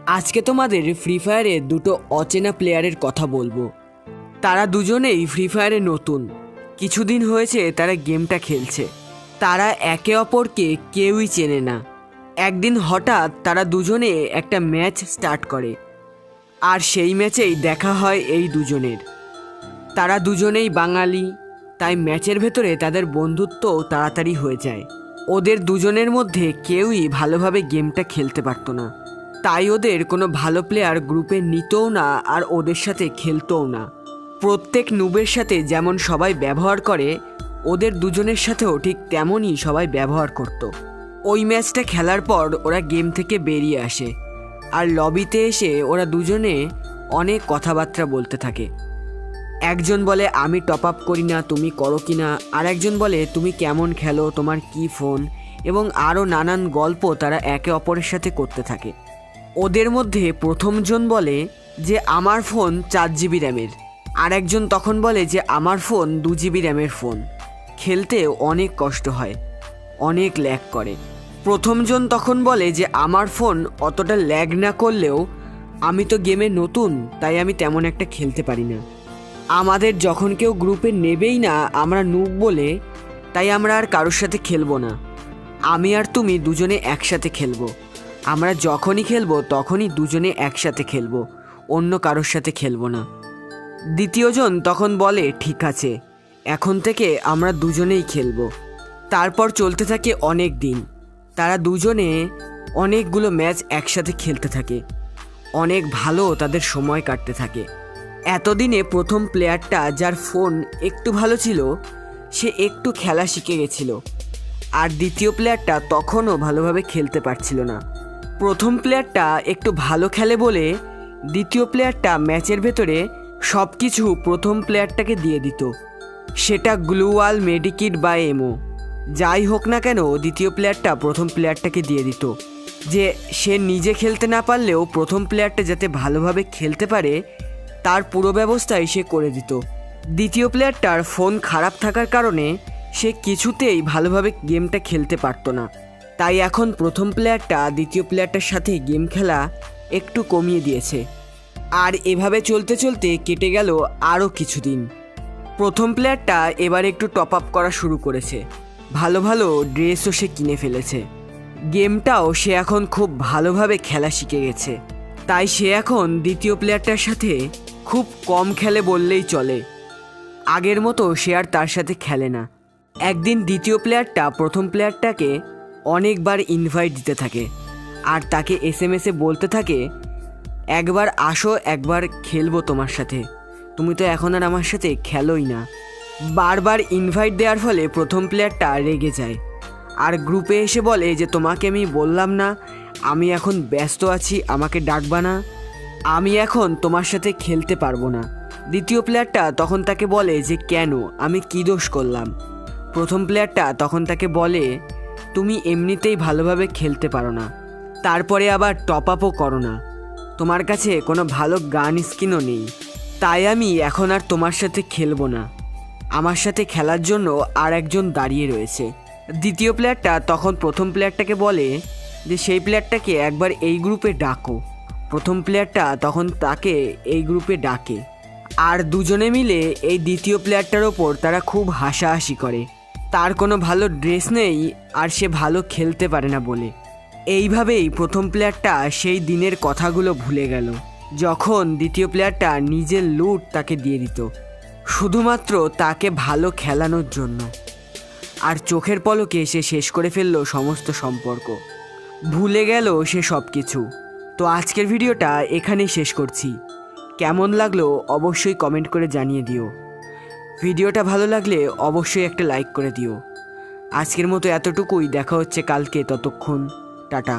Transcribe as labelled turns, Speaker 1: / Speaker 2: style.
Speaker 1: আজকে তোমাদের ফ্রি ফায়ারে দুটো অচেনা প্লেয়ারের কথা বলবো। তারা দুজনেই ফ্রি ফায়ারে নতুন, কিছুদিন হয়েছে তারা গেমটা খেলছে। তারা একে অপরকে কেউই চেনে না। একদিন হঠাৎ তারা দুজনে একটা ম্যাচ স্টার্ট করে, আর সেই ম্যাচেই দেখা হয় এই দুজনের। তারা দুজনেই বাঙালি, তাই ম্যাচের ভেতরে তাদের বন্ধুত্বও তাড়াতাড়ি হয়ে যায়। ওদের দুজনের মধ্যে কেউই ভালোভাবে গেমটা খেলতে পারতো না, তাই ওদের কোনো ভালো প্লেয়ার গ্রুপে নিতও না আর ওদের সাথে খেলতোও না। প্রত্যেক নুবের সাথে যেমন সবাই ব্যবহার করে, ওদের দুজনের সাথেও ঠিক তেমনই সবাই ব্যবহার করত। ওই ম্যাচটা খেলার পর ওরা গেম থেকে বেরিয়ে আসে, আর লবিতে এসে ওরা দুজনে অনেক কথাবার্তা বলতে থাকে। একজন বলে আমি টপ আপ করি না, তুমি করো কি না, আর একজন বলে তুমি কেমন খেলো, তোমার কি ফোন, এবং আরও নানান গল্প তারা একে অপরের সাথে করতে থাকে। ওদের মধ্যে প্রথমজন বলে যে আমার ফোন 4 জিবি র্যামের, আর একজন তখন বলে যে আমার ফোন 2 জিবি র্যামের ফোন, খেলতে অনেক কষ্ট হয়, অনেক ল্যাগ করে। প্রথমজন তখন বলে যে আমার ফোন অতটা ল্যাগ না করলেও আমি তো গেমে নতুন, তাই আমি তেমন একটা খেলতে পারি না। আমাদের যখন কেউ গ্রুপে নেবেই না, আমরা নুব বলে, তাই আমরা আর কারোর সাথে খেলবো না। আমি আর তুমি দুজনে একসাথে খেলবো। আমরা যখনই খেলবো তখনই দুজনে একসাথে খেলবো, অন্য কারোর সাথে খেলবো না। দ্বিতীয়জন তখন বলে ঠিক আছে, এখন থেকে আমরা দুজনেই খেলবো। তারপর চলতে থাকে অনেক দিন। তারা দুজনে অনেকগুলো ম্যাচ একসাথে খেলতে থাকে, অনেক ভালো তাদের সময় কাটতে থাকে। এতদিনে প্রথম প্লেয়ারটা, যার ফোন একটু ভালো ছিল, সে একটু খেলা শিখে গেছিল, আর দ্বিতীয় প্লেয়ারটা তখনও ভালোভাবে খেলতে পারছিল না। প্রথম প্লেয়ারটা একটু ভালো খেলে বলে দ্বিতীয় প্লেয়ারটা ম্যাচের ভেতরে সব কিছু প্রথম প্লেয়ারটাকে দিয়ে দিত, সেটা গ্লুওয়াল, মেডিকিট বা এমও যাই হোক না কেন। দ্বিতীয় প্লেয়ারটা প্রথম প্লেয়ারটাকে দিয়ে দিত যে সে নিজে খেলতে না পারলেও প্রথম প্লেয়ারটা যাতে ভালোভাবে খেলতে পারে তার পুরো ব্যবস্থাই সে করে দিত। দ্বিতীয় প্লেয়ারটার ফোন খারাপ থাকার কারণে সে কিছুতেই ভালোভাবে গেমটা খেলতে পারতো না, তাই এখন প্রথম প্লেয়ারটা দ্বিতীয় প্লেয়ারটার সাথে গেম খেলা একটু কমিয়ে দিয়েছে। আর এভাবে চলতে চলতে কেটে গেল আরও কিছুদিন। প্রথম প্লেয়ারটা এবার একটু টপ আপ করা শুরু করেছে, ভালো ভালো ড্রেসও সে কিনে ফেলেছে। গেমটাও সে এখন খুব ভালোভাবে খেলা শিখে গেছে, তাই সে এখন দ্বিতীয় প্লেয়ারটার সাথে খুব কম খেলে বললেই চলে। আগের মতো সে আর তার সাথে খেলে না। একদিন দ্বিতীয় প্লেয়ারটা প্রথম প্লেয়ারটাকে অনেকবার ইনভাইট দিতে থাকে, আর তাকে এসএমএসে বলতে থাকে একবার আসো, একবার খেলবো তোমার সাথে, তুমি তো এখন আর আমার সাথে খেলোই না। বারবার ইনভাইট দেওয়ার ফলে প্রথম প্লেয়ারটা রেগে যায়, আর গ্রুপে এসে বলে যে তোমাকে আমি বললাম না আমি এখন ব্যস্ত আছি, আমাকে ডাকবা না, আমি এখন তোমার সাথে খেলতে পারবো না। দ্বিতীয় প্লেয়ারটা তখন তাকে বলে যে কেন, আমি কী দোষ করলাম। প্রথম প্লেয়ারটা তখন তাকে বলে তুমি এমনিতেই ভালোভাবে খেলতে পারো না, তারপরে আবার টপ আপও করো না, তোমার কাছে কোনো ভালো গান স্কিনও নেই, তাই আমি এখন আর তোমার সাথে খেলবো না। আমার সাথে খেলার জন্য আর একজন দাঁড়িয়ে রয়েছে। দ্বিতীয় প্লেয়ারটা তখন প্রথম প্লেয়ারটাকে বলে যে সেই প্লেয়ারটাকে একবার এই গ্রুপে ডাকো। প্রথম প্লেয়ারটা তখন তাকে এই গ্রুপে ডাকে, আর দুজনে মিলে এই দ্বিতীয় প্লেয়ারটার ওপর তারা খুব হাসাহাসি করে, তার কোনো ভালো ড্রেস নেই আর সে ভালো খেলতে পারে না বলে। এইভাবেই প্রথম প্লেয়ারটা সেই দিনের কথাগুলো ভুলে গেল, যখন দ্বিতীয় প্লেয়ারটা নিজের লুট তাকে দিয়ে দিত শুধুমাত্র তাকে ভালো খেলানোর জন্য। আর চোখের পলকে সে শেষ করে ফেললো সমস্ত সম্পর্ক, ভুলে গেল সে সব কিছু। তো আজকের ভিডিওটা এখানেই শেষ করছি। কেমন লাগলো অবশ্যই কমেন্ট করে জানিয়ে দিও। ভিডিওটা ভালো লাগলে অবশ্যই একটা লাইক করে দিও। আজকের মতো এতটুকুই, দেখা হচ্ছে কালকে, ততক্ষণ টাটা।